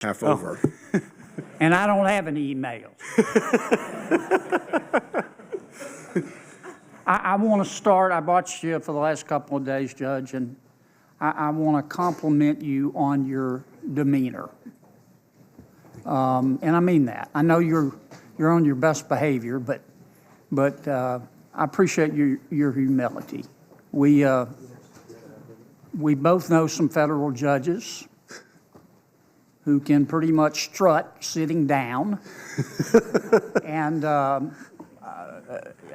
half over. And I don't have an email. I want to start, I watched you for the last couple of days, Judge, and I want to compliment you on your demeanor. And I mean that. I know you're on your best behavior, but I appreciate your humility. We both know some federal judges who can pretty much strut sitting down. And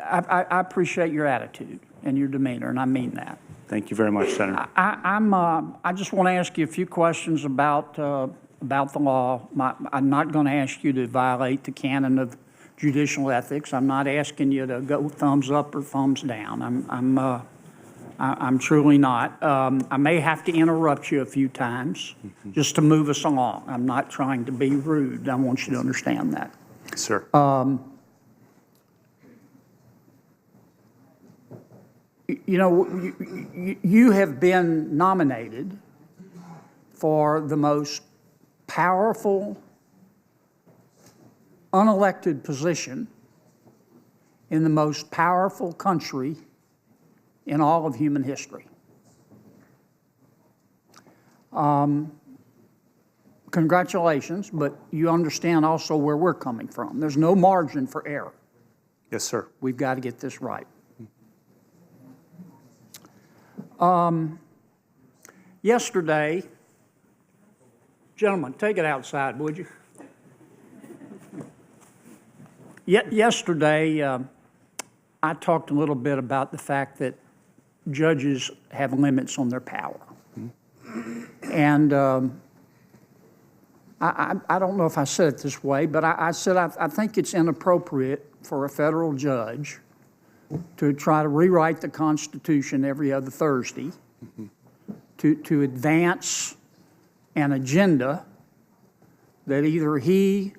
I appreciate your attitude and your demeanor, and I mean that. Thank you very much, Senator. I just want to ask you a few questions about the law. I'm not going to ask you to violate the canon of judicial ethics. I'm not asking you to go thumbs up or thumbs down. I'm truly not. I may have to interrupt you a few times just to move us along. I'm not trying to be rude. I want you to understand that. Sir. You know, you have been nominated for the most powerful unelected position in the most powerful country in all of human history. Congratulations, but you understand also where we're coming from. There's no margin for error. Yes, sir. We've got to get this right. Yesterday, gentlemen, take it outside, would you? Yesterday, I talked a little bit about the fact that judges have limits on their power. And I don't know if I said it this way, but I said I think it's inappropriate for a federal judge to try to rewrite the Constitution every other Thursday to advance an agenda that either he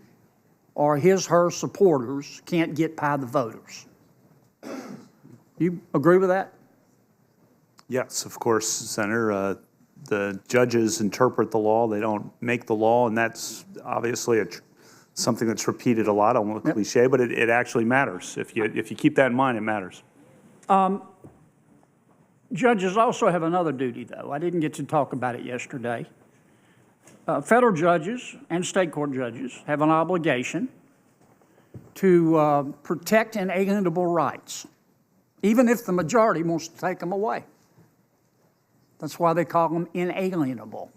or her supporters can't get by the voters. You agree with that? Yes, of course, Senator. The judges interpret the law. They don't make the law, and that's obviously something that's repeated a lot. I won't cliche, but it actually matters. If you keep that in mind, it matters. Judges also have another duty, though. I didn't get to talk about it yesterday. Federal judges and state court judges have an obligation to protect inalienable rights, even if the majority wants to take them away. That's why they call them inalienable.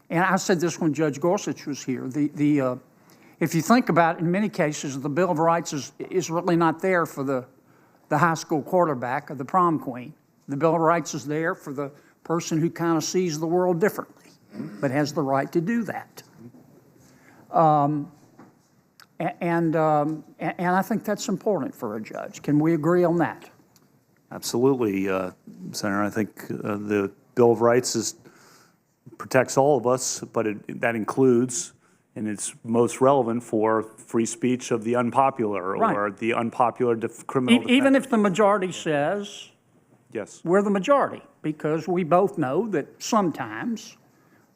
And I said this when Judge Gorsuch was here. If you think about it, in many cases, the Bill of Rights is really not there for the high school quarterback or the prom queen. The Bill of Rights is there for the person who kind of sees the world differently, but has the right to do that. And I think that's important for a judge. Can we agree on that? Absolutely, Senator. I think the Bill of Rights protects all of us, but that includes, and it's most relevant for free speech of the unpopular or the unpopular criminal defense. Even if the majority says, yes, we're the majority, because we both know that sometimes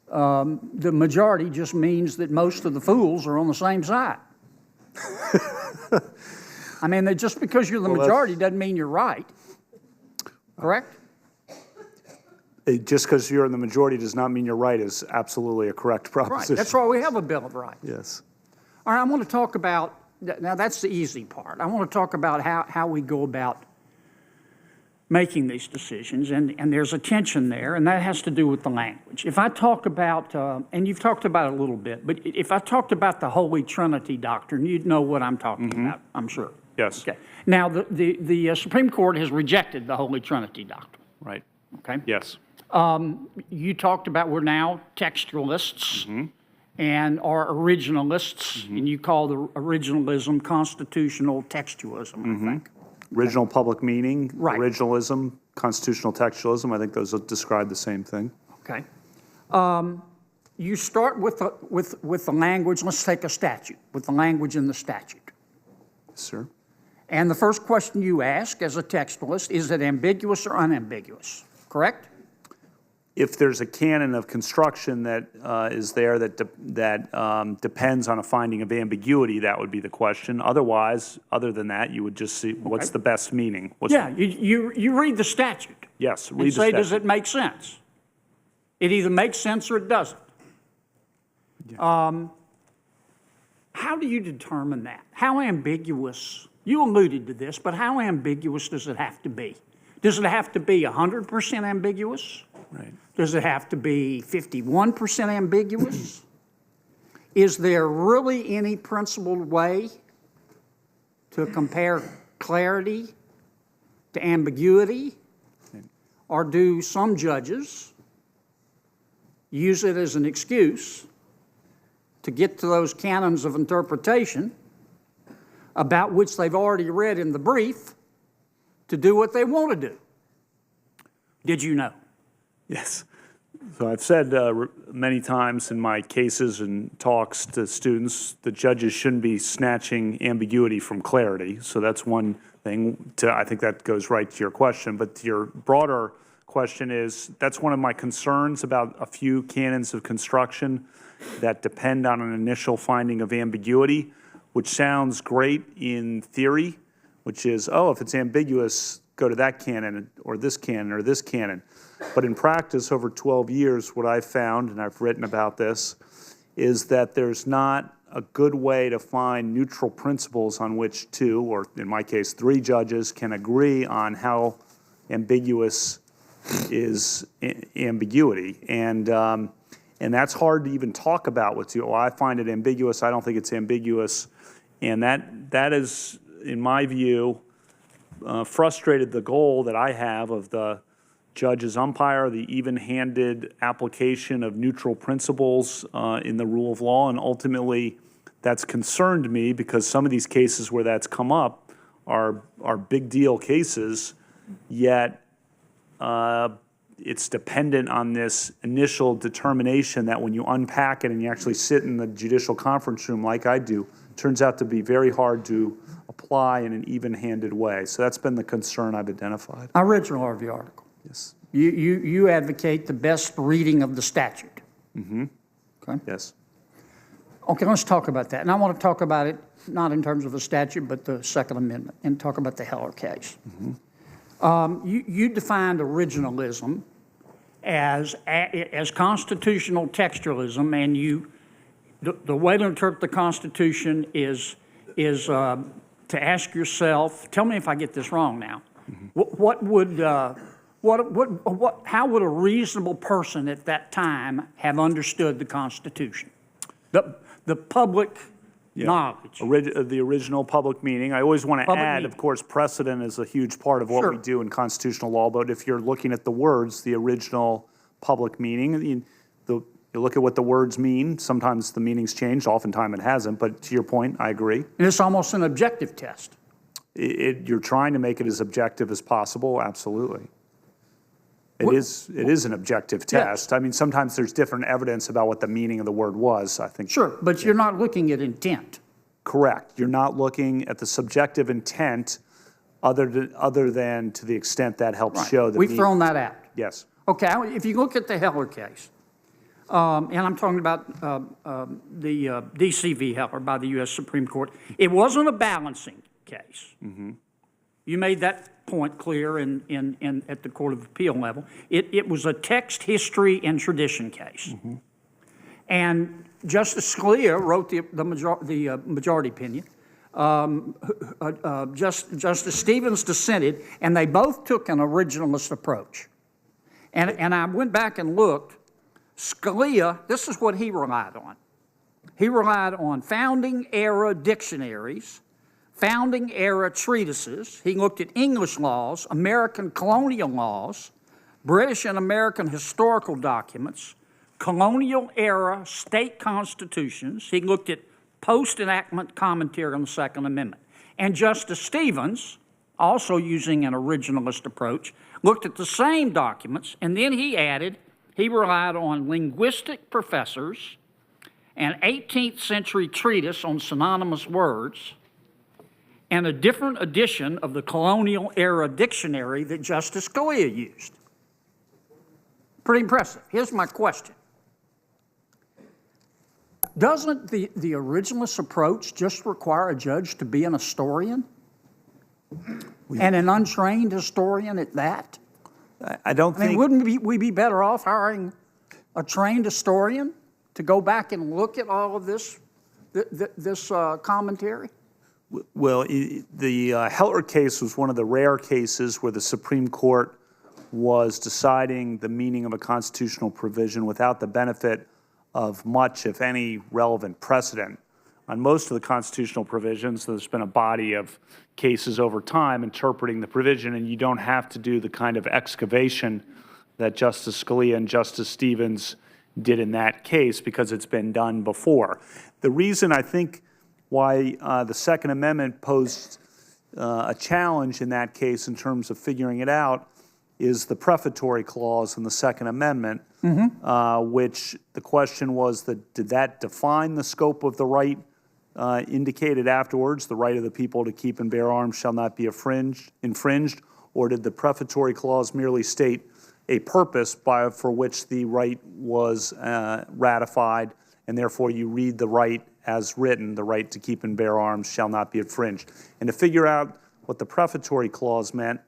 the majority just means that most of the fools are on the same side. I mean, just because you're the majority doesn't mean you're right. Correct? Just because you're in the majority does not mean you're right is absolutely a correct proposition. Right. That's why we have a Bill of Rights. Yes. All right, I want to talk about, now that's the easy part. I want to talk about how we go about making these decisions, and there's a tension there, and that has to do with the language. If I talk about, and you've talked about it a little bit, but if I talked about the Holy Trinity doctrine, you'd know what I'm talking about, I'm sure. Yes. Okay. Now, the Supreme Court has rejected the Holy Trinity doctrine. Right. Okay. Yes. You talked about we're now textualists and are originalists, and you call the originalism constitutional textualism, I think. Original public meaning, Right. originalism, constitutional textualism. I think those describe the same thing. Okay. You start with the language. Let's take a statute, with the language in the statute. Yes, sir. And the first question you ask as a textualist, is it ambiguous or unambiguous? Correct? if there's a canon of construction that is there that depends on a finding of ambiguity, that would be the question. Otherwise, other than that, you would just see what's the best meaning. You read the statute. Yes, read and the say, statute. does it make sense? It either makes sense or it doesn't. Yeah. How do you determine that? How ambiguous? You alluded to this, but how ambiguous does it have to be? Does it have to be 100% ambiguous? Right. Does it have to be 51% ambiguous? Is there really any principled way to compare clarity to ambiguity? Or do some judges use it as an excuse to get to those canons of interpretation about which they've already read in the brief to do what they want to do? Did you know? Yes. So I've said many times in my cases and talks to students that judges shouldn't be snatching ambiguity from clarity. So that's one thing. I think that goes right to your question. But to your broader question is, that's one of my concerns about a few canons of construction that depend on an initial finding of ambiguity, which sounds great in theory, which is, oh, if it's ambiguous, go to that canon or this canon or this canon. But in practice, over 12 years, what I've found, and I've written about this, is that there's not a good way to find neutral principles on which two, or in my case, three judges can agree on how ambiguous is ambiguity. And that's hard to even talk about with you. Oh, I find it ambiguous. I don't think it's ambiguous. And that is, in my view, frustrated the goal that I have of the judge's umpire, the even-handed application of neutral principles in the rule of law, and ultimately that's concerned me because some of these cases where that's come up are big deal cases, yet it's dependent on this initial determination that when you unpack it and you actually sit in the judicial conference room like I do, it turns out to be very hard to apply in an even-handed way. So that's been the concern I've identified. I read your review article. Yes. You advocate the best reading of the statute. Mm-hmm. Okay. Yes. Okay, let's talk about that. And I want to talk about it not in terms of the statute, but the Second Amendment, and talk about the Heller case. Mm-hmm. You defined originalism as constitutional textualism, and the way to interpret the Constitution is to ask yourself. Tell me if I get this wrong now. Mm-hmm. How would a reasonable person at that time have understood the Constitution? The public knowledge. The original public meaning. I always want to add, of course, precedent is a huge part of what we do in constitutional law, but if you're looking at the words, the original public meaning, you look at what the words mean. Sometimes the meaning's changed, oftentimes it hasn't, but to your point, I agree. And it's almost an objective test. You're trying to make it as objective as possible, absolutely. It is an objective test. Yes. I mean, sometimes there's different evidence about what the meaning of the word was, I think. Sure, but you're not looking at intent. Correct. You're not looking at the subjective intent other than to the extent that helps show the meaning. We've thrown that out. Yes. Okay, if you look at the Heller case, and I'm talking about the D.C. v. Heller by the U.S. Supreme Court, it wasn't a balancing case. Mm-hmm. You made that point clear at the Court of Appeal level. It was a text, history, and tradition case. Mm-hmm. And Justice Scalia wrote the majority opinion. Justice Stevens dissented, and they both took an originalist approach. And I went back and looked. Scalia, this is what he relied on. He relied on founding-era dictionaries, founding-era treatises. He looked at English laws, American colonial laws, British and American historical documents, colonial-era state constitutions. He looked at post-enactment commentary on the Second Amendment. And Justice Stevens, also using an originalist approach, looked at the same documents, and then he relied on linguistic professors, an 18th century treatise on synonymous words, and a different edition of the colonial era dictionary that Justice Scalia used. Pretty impressive. Here's my question. Doesn't the originalist approach just require a judge to be an historian? And an untrained historian at that? I don't I mean, think. wouldn't we be better off hiring a trained historian to go back and look at all of this commentary? Well, the Heller case was one of the rare cases where the Supreme Court was deciding the meaning of a constitutional provision without the benefit of much, if any, relevant precedent. On most of the constitutional provisions, there's been a body of cases over time interpreting the provision, and you don't have to do the kind of excavation that Justice Scalia and Justice Stevens did in that case because it's been done before. The reason I think why the Second Amendment posed a challenge in that case in terms of figuring it out is the prefatory clause in the Second Amendment, which the question was did that define the scope of the right indicated afterwards, the right of the people to keep and bear arms shall not be infringed, or did the prefatory clause merely state a purpose for which the right was ratified, and therefore you read the right as written, the right to keep and bear arms shall not be infringed. And to figure out what the prefatory clause meant,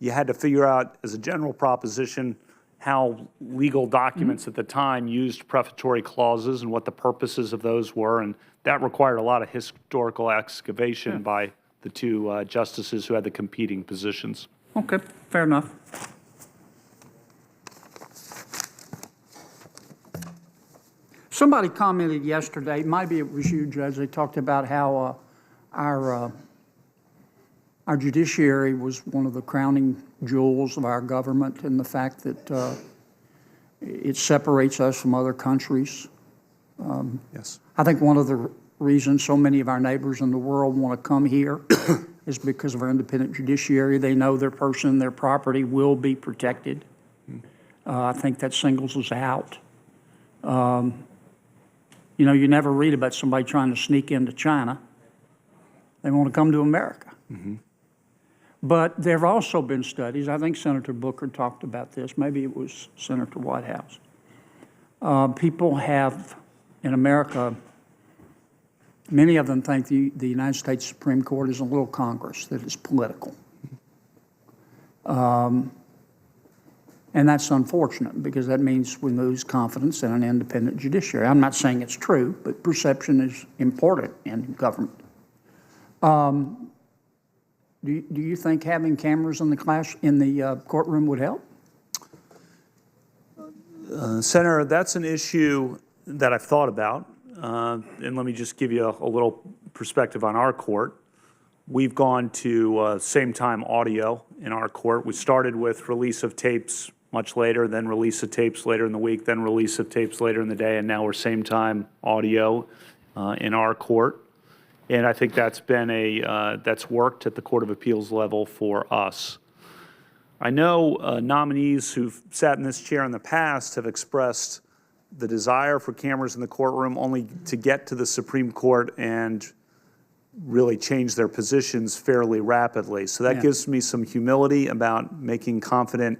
you had to figure out as a general proposition how legal documents at the time used prefatory clauses and what the purposes of those were, and that required a lot of historical excavation by the two justices who had the competing positions. Okay, fair enough. Somebody commented yesterday, maybe it was you, Judge, they talked about how our judiciary was one of the crowning jewels of our government, and the fact that it separates us from other countries. Yes. I think one of the reasons so many of our neighbors in the world want to come here is because of our independent judiciary. They know their person, their property will be protected. I think that singles us out. You know, you never read about somebody trying to sneak into China. They want to come to America. But there have also been studies, I think Senator Booker talked about this, maybe it was Senator Whitehouse. People have, in America, many of them think the United States Supreme Court is a little Congress, that is political. And that's unfortunate because that means we lose confidence in an independent judiciary. I'm not saying it's true, but perception is important in government. Do you think having cameras in the courtroom would help? Senator, that's an issue that I've thought about. And let me just give you a little perspective on our court. We've gone to same-time audio in our court. We started with release of tapes much later, then release of tapes later in the week, then release of tapes later in the day, and now we're same-time audio in our court. And I think that's been that's worked at the Court of Appeals level for us. I know nominees who've sat in this chair in the past have expressed the desire for cameras in the courtroom only to get to the Supreme Court and really change their positions fairly rapidly. So that gives me some humility about making confident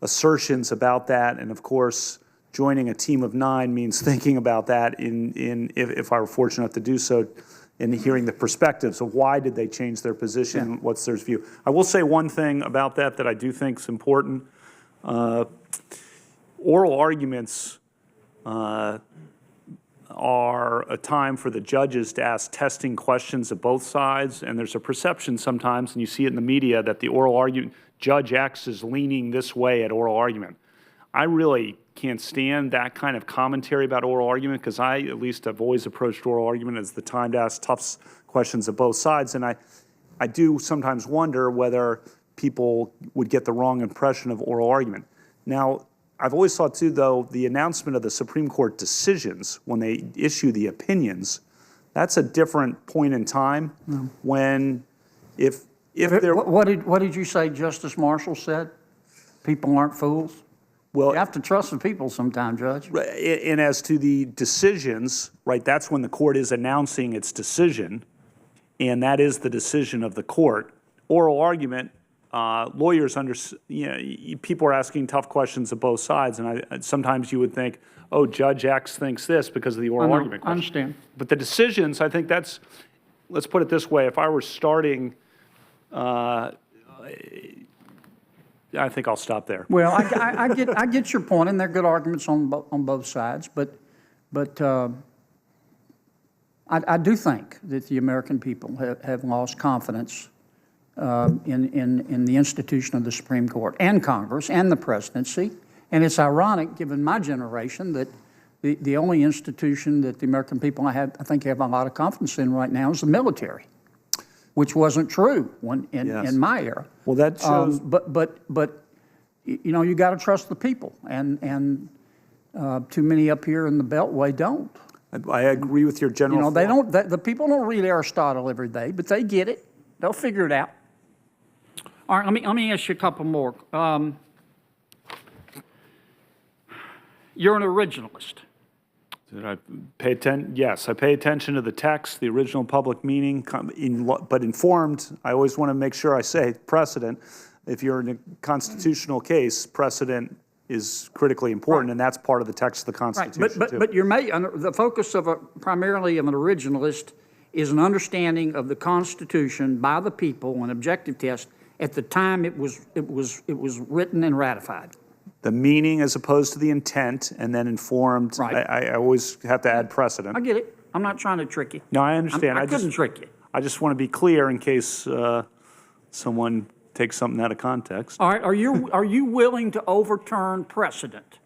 assertions about that. And of course, joining a team of 9 means thinking about that if I were fortunate enough to do so, in hearing the perspectives of why did they change their position, what's their view. I will say one thing about that I do think is important. Oral arguments are a time for the judges to ask testing questions of both sides, and there's a perception sometimes, and you see it in the media, that the oral argument Judge X is leaning this way at oral argument. I really can't stand that kind of commentary about oral argument because I, at least, have always approached oral argument as the time to ask tough questions of both sides, and I do sometimes wonder whether people would get the wrong impression of oral argument. Now, I've always thought, too, though, the announcement of the Supreme Court decisions, when they issue the opinions, that's a different point in time when if there... What did you say Justice Marshall said? People aren't fools? Well, you have to trust the people sometimes, Judge. And as to the decisions, right, that's when the court is announcing its decision, and that is the decision of the court. Oral argument, lawyers people are asking tough questions of both sides, and sometimes you would think, oh, Judge X thinks this because of the oral argument I question. understand. But the decisions, I think let's put it this way, if I were starting, I think I'll stop there. Well, I get your point, and they're good arguments on both sides, but I do think that the American people have lost confidence in the institution of the Supreme Court and Congress and the presidency. And it's ironic, given my generation, that the only institution that the American people I think have a lot of confidence in right now is the military, which wasn't true in my era. Well, that shows. But you got to trust the people, and too many up here in the Beltway don't. I agree with your general. They don't. The people don't read Aristotle every day, but they get it. They'll figure it out. All right, let me ask you a couple more. You're an originalist. Did I pay attention? Yes, I pay attention to the text, the original public meaning, but informed. I always want to make sure I say precedent. If you're in a constitutional case, precedent is critically important, and that's part of the text of the Constitution. Right, but the focus primarily of an originalist is an understanding of the Constitution by the people, an objective test at the time it was written and ratified. The meaning as opposed to the intent, and then informed. Right. I always have to add precedent. I get it. I'm not trying to trick you. No, I understand. I couldn't trick you. I just want to be clear in case someone takes something out of context. All right. Are you willing to overturn precedent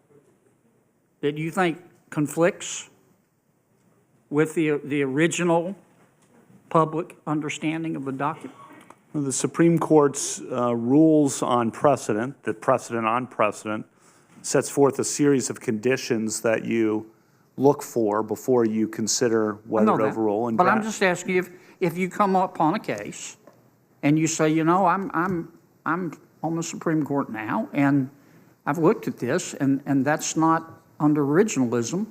that you think conflicts with the original public understanding of the document? The Supreme Court's rules on precedent, the precedent on precedent, sets forth a series of conditions that you look for before you consider whether to overrule. But I'm just asking you if you come upon a case and you say, I'm on the Supreme Court now, and I've looked at this, and that's not under originalism.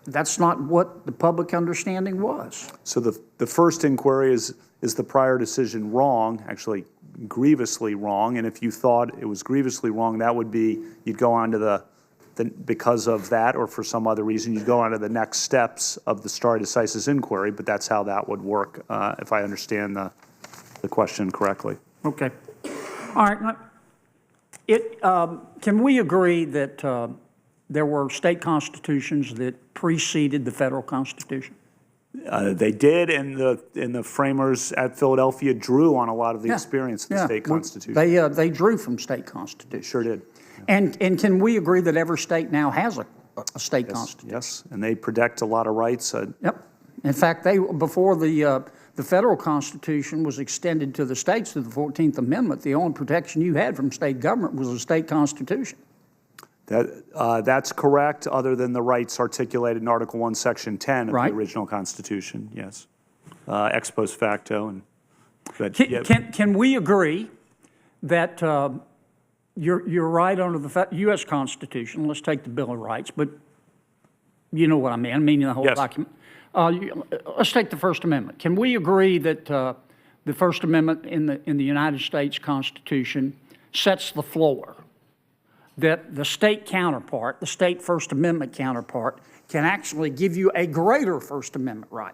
That's not what the public understanding was. So the first inquiry is the prior decision wrong, actually grievously wrong? And if you thought it was grievously wrong, that would be, you'd go on to because of that or for some other reason, you'd go on to the next steps of the stare decisis inquiry, but that's how that would work, if I understand the question correctly. Okay. All right. Can we agree that there were state constitutions that preceded the federal Constitution? They did, and the framers at Philadelphia drew on a lot of the experience of the state constitution. They drew from state constitution. Sure did. And can we agree that every state now has a state constitution? Yes, and they protect a lot of rights. Yep. In fact, before the federal Constitution was extended to the states through the 14th Amendment, the only protection you had from state government was a state constitution. That's correct, other than the rights articulated in Article 1, Section 10 of the original Constitution, yes. Ex post facto. Can we agree that you're right under the U.S. Constitution? Let's take the Bill of Rights, but you know what I mean the whole document. Let's take the First Amendment. Can we agree that the First Amendment in the United States Constitution sets the floor, that the state counterpart, the state First Amendment counterpart, can actually give you a greater First Amendment right?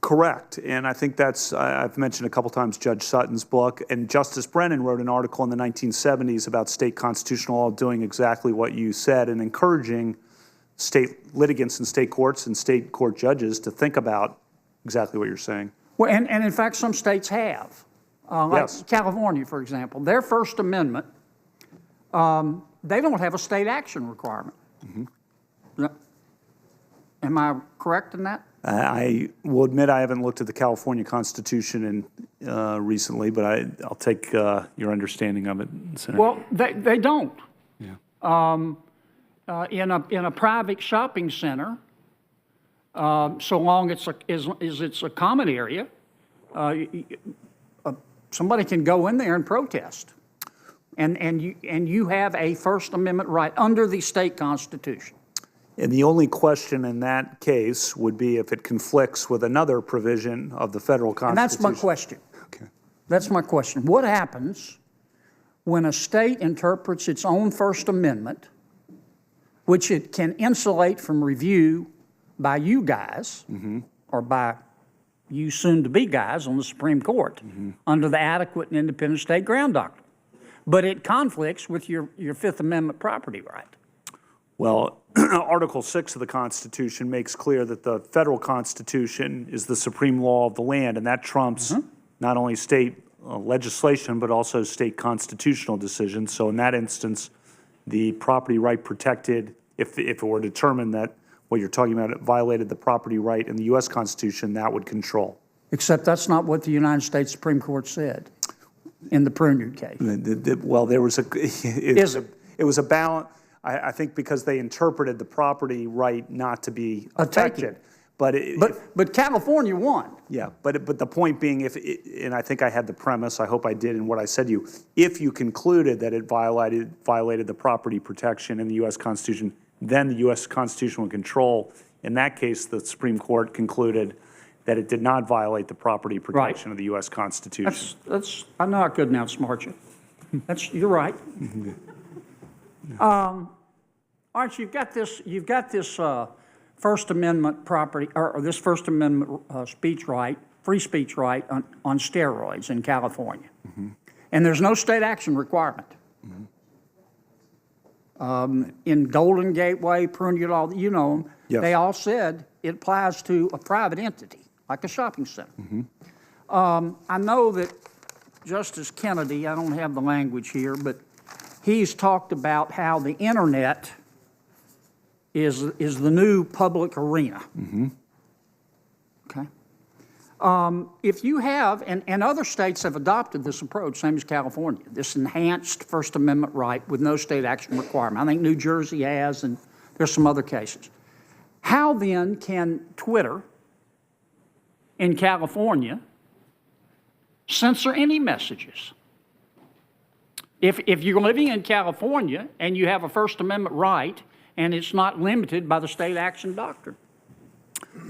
Correct, and I think I've mentioned a couple times Judge Sutton's book, and Justice Brennan wrote an article in the 1970s about state constitutional law doing exactly what you said and encouraging state litigants and state courts and state court judges to think about exactly what you're saying. Well, and in fact, some states have. Like California, for example, their First Amendment, they don't have a state action requirement. Mm-hmm. Am I correct in that? I will admit I haven't looked at the California Constitution recently, but I'll take your understanding of it, Senator. Well, they don't. Yeah. In a private shopping center, so long as it's a common area, somebody can go in there and protest, and you have a First Amendment right under the state constitution. And the only question in that case would be if it conflicts with another provision of the federal Constitution. And that's my question. Okay. That's my question. What happens when a state interprets its own First Amendment, which it can insulate from review by you guys, or by you soon-to-be guys on the Supreme Court, under the adequate and independent state ground doctrine, but it conflicts with your Fifth Amendment property right? Well, Article 6 of the Constitution makes clear that the federal Constitution is the supreme law of the land, and that trumps not only state legislation, but also state constitutional decisions. So in that instance, the property right protected, if it were determined that what you're talking about violated the property right in the U.S. Constitution, that would control. Except that's not what the United States Supreme Court said in the Prunyard case. Well, there was it was a balance. I think because they interpreted the property right not to be affected. But California won. Yeah, but the point being, and I think I had the premise, I hope I did in what I said to you, if you concluded that it violated the property protection in the U.S. Constitution, then the U.S. Constitution would control. In that case, the Supreme Court concluded that it did not violate the property protection of the U.S. Constitution. I know I couldn't outsmart you. You're right. All right, you've got this First Amendment property, or this First Amendment speech right, free speech right on steroids in California. And there's no state action requirement. In Golden Gateway, Prunyard, all you know them, Yes. They all said it applies to a private entity, like a shopping center. I know that Justice Kennedy, I don't have the language here, but he's talked about how the internet is the new public arena. Okay. If you have, and other states have adopted this approach, same as California, this enhanced First Amendment right with no state action requirement. I think New Jersey has, and there's some other cases. How then can Twitter in California censor any messages? If you're living in California and you have a First Amendment right and it's not limited by the state action doctrine.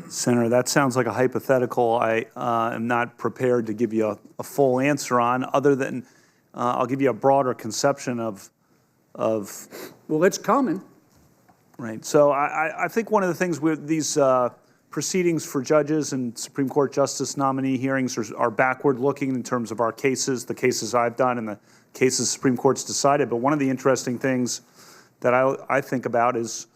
Senator, that sounds like a hypothetical I am not prepared to give you a full answer on, other than I'll give you a broader conception of. Well, it's coming. Right. So I think one of the things with these proceedings for judges and Supreme Court justice nominee hearings are backward looking in terms of our cases, the cases I've done and the cases the Supreme Court's decided. But one of the interesting things that I think about is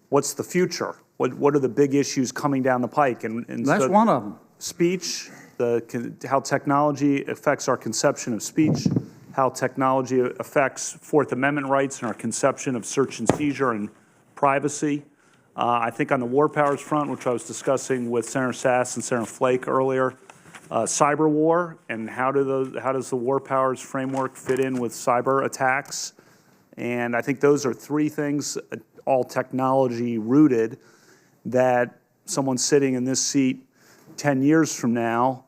what's the future? What are the big issues coming down the pike? And that's so one of them. Speech, how technology affects our conception of speech, how technology affects Fourth Amendment rights and our conception of search and seizure and privacy. I think on the war powers front, which I was discussing with Senator Sass and Senator Flake earlier, cyber war and how does the war powers framework fit in with cyber attacks? And I think those are three things, all technology rooted, that someone sitting in this seat 10 years from now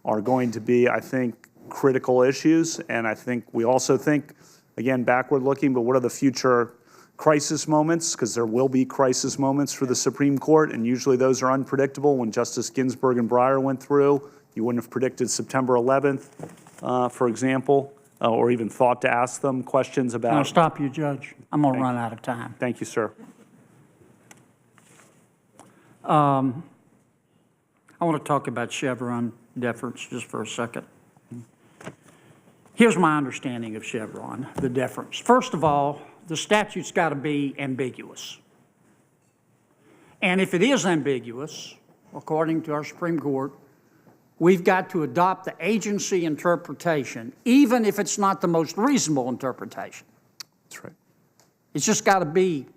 are going to be, I think, critical issues. And I think we also think, again, backward looking, but what are the future crisis moments? Because there will be crisis moments for the Supreme Court, and usually those are unpredictable. When Justice Ginsburg and Breyer went through, you wouldn't have predicted September 11th, for example, or even thought to ask them questions about. I'll stop you, Judge. I'm going to run out of time. Thank you, sir. I want to talk about Chevron deference just for a second. Here's my understanding of Chevron, the deference. First of all, the statute's got to be ambiguous. And if it is ambiguous, according to our Supreme Court, we've got to adopt the agency interpretation, even if it's not the most reasonable interpretation. That's right. It's just got to be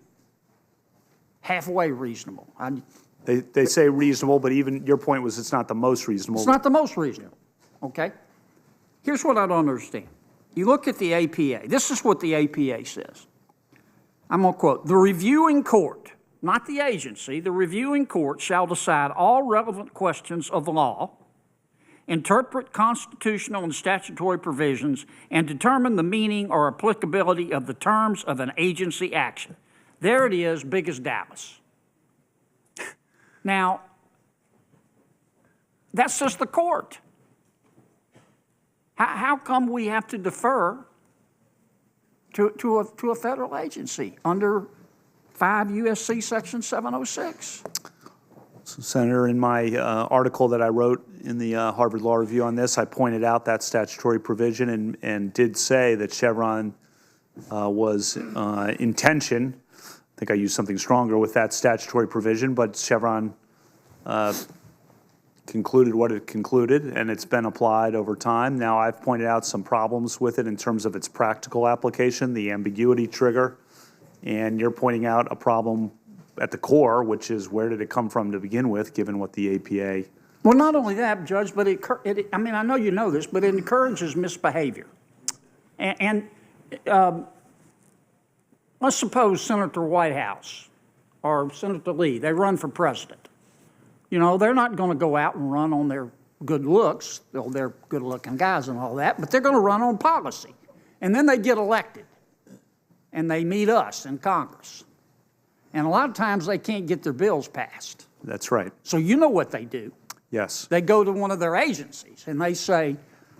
halfway reasonable. They say reasonable, but even your point was it's not the most reasonable. It's not the most reasonable, okay? Here's what I don't understand. You look at the APA. This is what the APA says. I'm going to quote, "The reviewing court, not the agency, the reviewing court shall decide all relevant questions of law, interpret constitutional and statutory provisions, and determine the meaning or applicability of the terms of an agency action." There it is, big as Dallas. Now, that's just the court. How come we have to defer to a federal agency under 5 U.S.C. Section 706? So, Senator, in my article that I wrote in the Harvard Law Review on this, I pointed out that statutory provision and did say that Chevron was in tension. I think I used something stronger with that statutory provision, but Chevron concluded what it concluded, and it's been applied over time. Now, I've pointed out some problems with it in terms of its practical application, the ambiguity trigger, and you're pointing out a problem at the core, which is where did it come from to begin with, given what the APA. Well, not only that, Judge, but I mean, I know you know this, but it encourages misbehavior. And let's suppose Senator Whitehouse or Senator Lee, they run for president. You know, they're not going to go out and run on their good looks. Well, they're good-looking guys and all that, but they're going to run on policy. And then they get elected, and they meet us in Congress. And a lot of times they can't get their bills passed. That's right. So you know what they do. Yes. They go to one of their agencies, and they say,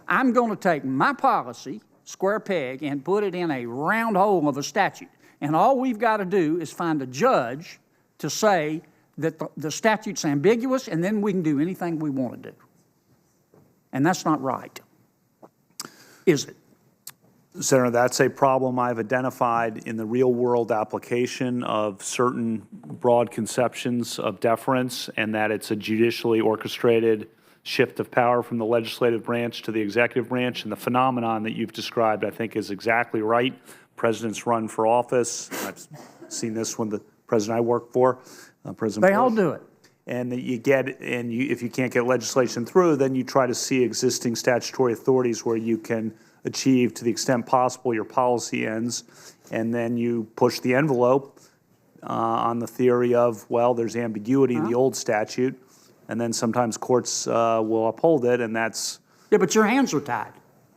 I'm going to take my policy, square peg, and put it in a round hole of a statute. And all we've got to do is find a judge to say that the statute's ambiguous, and then we can do anything we want to do. And that's not right, is it? Senator, that's a problem I've identified in the real-world application of certain broad conceptions of deference, and that it's a judicially orchestrated shift of power from the legislative branch to the executive branch. And the phenomenon that you've described, I think, is exactly right. Presidents run for office. I've seen this when the president I work for, President Bush. They all do it. And that if you can't get legislation through, then you try to see existing statutory authorities where you can achieve, to the extent possible, your policy ends, and then you push the envelope on the theory of, well, there's ambiguity in the old statute, and then sometimes courts will uphold it, and that's... Yeah, but your hands are tied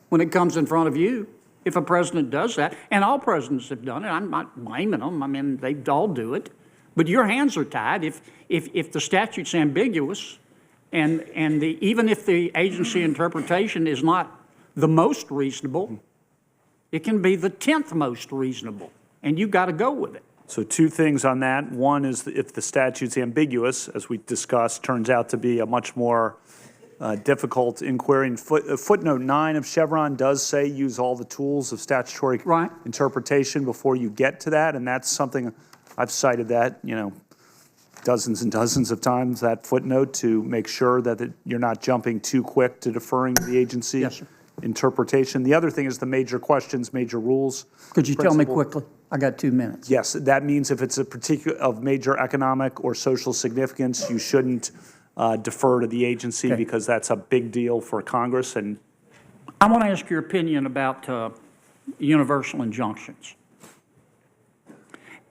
when it comes in front of you. If a president does that, and all presidents have done it, I'm not blaming them. I mean, they all do it. But your hands are tied if the statute's ambiguous, and even if the agency interpretation is not the most reasonable, it can be the 10th most reasonable, and you've got to go with it. So two things on that. One is that if the statute's ambiguous, as we discussed, turns out to be a much more difficult inquiry. And footnote 9 of Chevron does say use all the tools of statutory interpretation before you get to that, and that's something I've cited that, you know, dozens and dozens of times, that footnote, to make sure that you're not jumping too quick to deferring to the agency interpretation. The other thing is the major questions, major rules. Could you tell me quickly? I got 2 minutes. Yes, that means if it's a particular of major economic or social significance, you shouldn't defer to the agency because that's a big deal for Congress. And I want to ask your opinion about universal injunctions.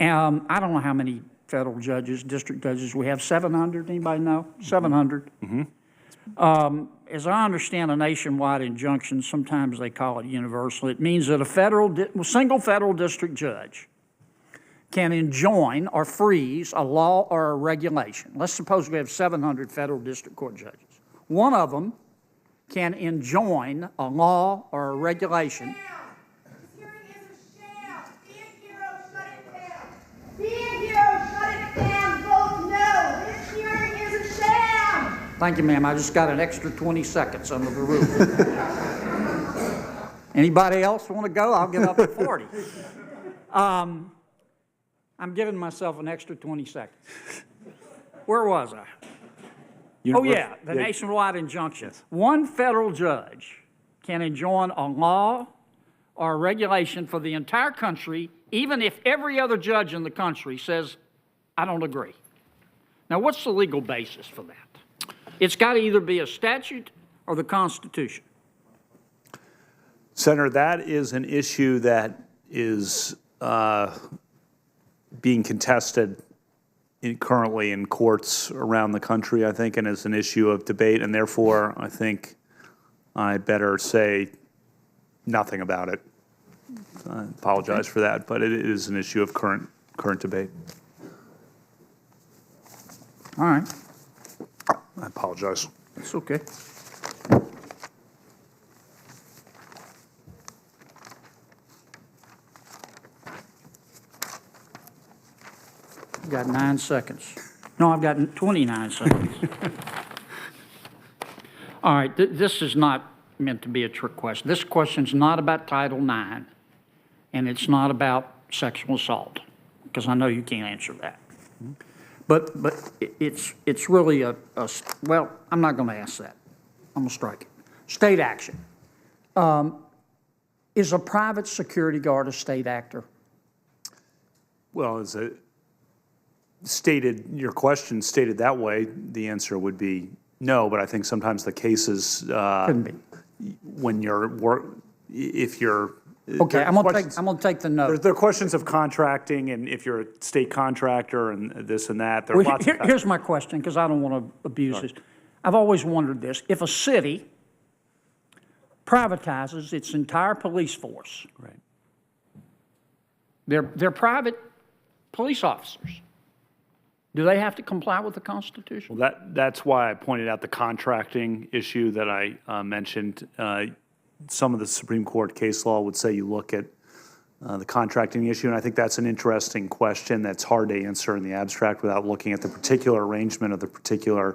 I don't know how many federal judges, district judges we have. 700, anybody know? 700. Mm-hmm. As I understand a nationwide injunction, sometimes they call it universal. It means that a single federal district judge can enjoin or freeze a law or a regulation. Let's suppose we have 700 federal district court judges. One of them can enjoin a law or a regulation. Thank you, ma'am. I just got an extra 20 seconds under the rule. Anybody else want to go? I'll get up at 40. I'm giving myself an extra 20 seconds. Where was I? The nationwide injunction. Yes. One federal judge can enjoin a law or a regulation for the entire country, even if every other judge in the country says, I don't agree. Now, what's the legal basis for that? It's got to either be a statute or the Constitution. Senator, that is an issue that is being contested currently in courts around the country, I think, and is an issue of debate, and therefore I think I better say nothing about it. I apologize for that, but it is an issue of current debate. All right. I apologize. It's okay. I've got 9 seconds. No, I've got 29 seconds. All right, this is not meant to be a trick question. This question's not about Title IX, and it's not about sexual assault, because I know you can't answer that. But it's really well, I'm not going to ask that. I'm going to strike it. State action. Is a private security guard a state actor? Well, as a stated, your question stated that way, the answer would be no, but I think sometimes the cases, Couldn't be. when if you're. Okay, I'm gonna take the note. There are questions of contracting, and if you're a state contractor and this and that, there are Well, lots of. here's my question, because I don't want to abuse this. I've always wondered this. If a city privatizes its entire police force, Right. they're private police officers, do they have to comply with the Constitution? Well, that's why I pointed out the contracting issue that I mentioned. Some of the Supreme Court case law would say you look at the contracting issue, and I think that's an interesting question that's hard to answer in the abstract without looking at the particular arrangement of the particular